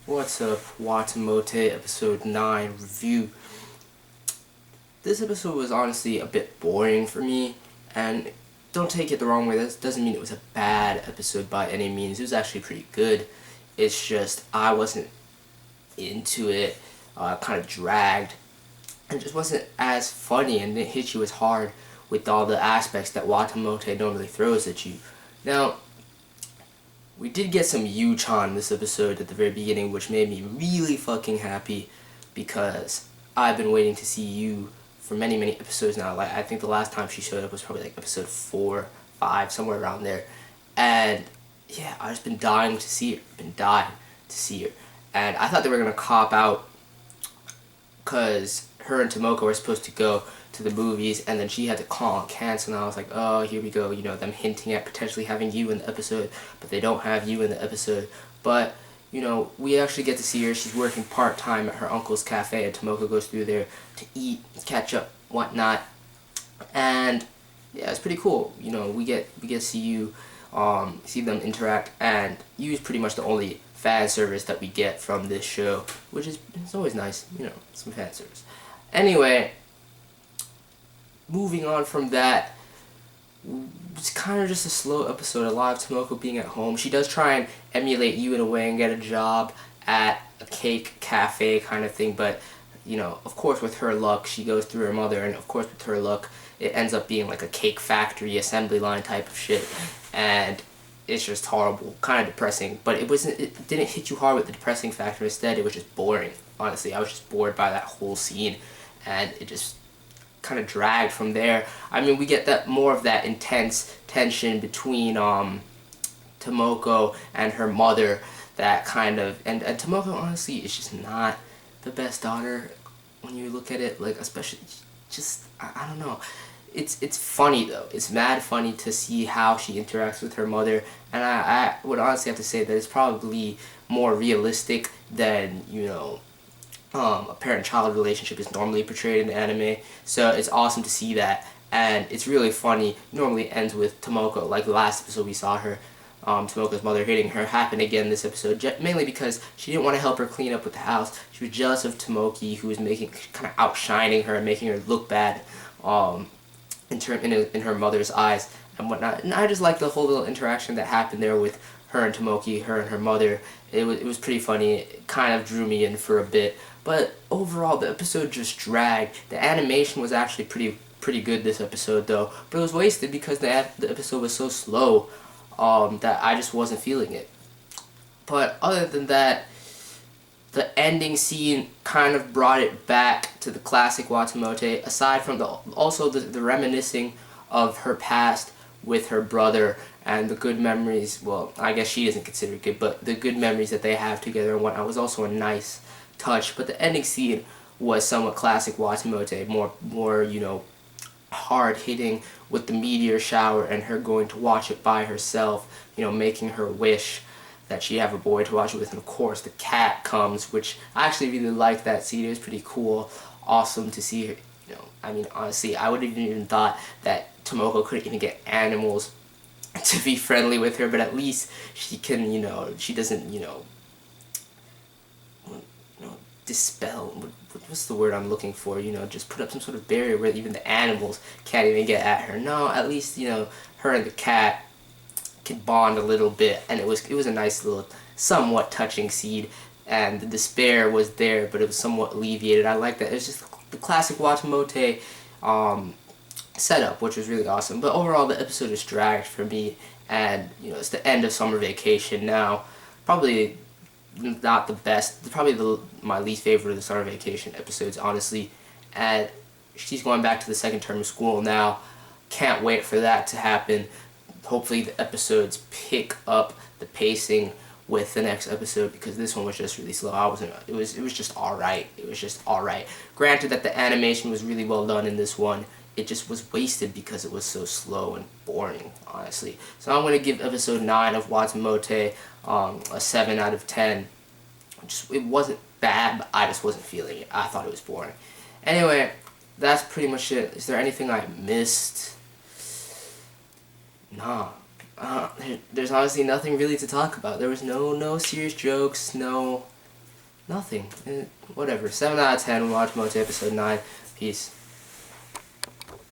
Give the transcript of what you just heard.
What's up, Watamote episode 9 review. This episode was honestly a bit boring for me, and don't take it the wrong way, that doesn't mean it was a bad episode by any means. It was actually pretty good. It's just I wasn't into it, kind of dragged, and just wasn't as funny and didn't hit you as hard with all the aspects that Watamote normally throws at you. Now, we did get some Yu-chan this episode at the very beginning, which made me really fucking happy because I've been waiting to see Yu for many, many episodes now. Like, I think the last time she showed up was probably like episode 4, 5, somewhere around there. And yeah, I've just been dying to see her. And I thought they were going to cop out because her and Tomoko were supposed to go to the movies, and then she had to call and cancel, and I was like, oh, here we go, them hinting at potentially having Yu in the episode, but they don't have Yu in the episode. But, we actually get to see her. She's working part-time at her uncle's cafe, and Tomoko goes through there to eat, catch up, whatnot, and yeah, it's pretty cool. We get to see Yu, see them interact, and Yu is pretty much the only fan service that we get from this show, which is, it's always nice, some fan service. Anyway, moving on from that, it's kind of just a slow episode. A lot of Tomoko being at home. She does try and emulate Yu in a way and get a job at a cake cafe kind of thing, but, of course with her luck, she goes through her mother, and of course with her luck, it ends up being like a cake factory assembly line type of shit, and it's just horrible, kind of depressing, but it didn't hit you hard with the depressing factor. Instead, it was just boring. Honestly, I was just bored by that whole scene, and it just kind of dragged from there. I mean, we get that more of that intense tension between Tomoko and her mother, that kind of, and Tomoko honestly is just not the best daughter when you look at it, like, especially just I don't know. It's funny though. It's mad funny to see how she interacts with her mother, and I would honestly have to say that it's probably more realistic than, a parent-child relationship is normally portrayed in anime. So it's awesome to see that, and it's really funny. It normally ends with Tomoko, like the last episode we saw her, Tomoko's mother hitting her, happened again this episode, mainly because she didn't want to help her clean up with the house. She was jealous of Tomoki, who was kind of outshining her and making her look bad, in her mother's eyes and whatnot. And I just like the whole little interaction that happened there with her and Tomoki, her and her mother. It was pretty funny. It kind of drew me in for a bit. But overall, the episode just dragged. The animation was actually pretty good this episode, though. But it was wasted because the episode was so slow that I just wasn't feeling it. But other than that, the ending scene kind of brought it back to the classic Watamote, aside from the reminiscing of her past with her brother and the good memories. Well, I guess she doesn't consider it good, but the good memories that they have together and whatnot was also a nice touch. But the ending scene was somewhat classic Watamote, more hard hitting, with the meteor shower and her going to watch it by herself, making her wish that she have a boy to watch it with, and of course the cat comes, which I actually really liked that scene. It was pretty cool, awesome to see her. I mean, honestly, I would have even thought that Tomoko couldn't even get animals to be friendly with her, but at least she can, she doesn't, dispel, what's the word I'm looking for, just put up some sort of barrier where even the animals can't even get at her. No, at least, her and the cat could bond a little bit, and it was a nice little, somewhat touching scene, and the despair was there, but it was somewhat alleviated. I like that. It was just the classic Watamote setup, which was really awesome. But overall, the episode is dragged for me, and it's the end of summer vacation now. Probably not the best. Probably my least favorite of the summer vacation episodes, honestly. And she's going back to the second term of school now. Can't wait for that to happen. Hopefully the episodes pick up the pacing with the next episode, because this one was just really slow. It was just alright. It was just alright. Granted that the animation was really well done in this one, it just was wasted because it was so slow and boring, honestly. So I'm going to give episode 9 of Watamote a 7 out of 10. It wasn't bad, but I just wasn't feeling it. I thought it was boring. Anyway, that's pretty much it. Is there anything I missed? Nah. There's honestly nothing really to talk about. There was no serious jokes, no Nothing. Whatever. 7 out of 10, Watamote episode 9. Peace.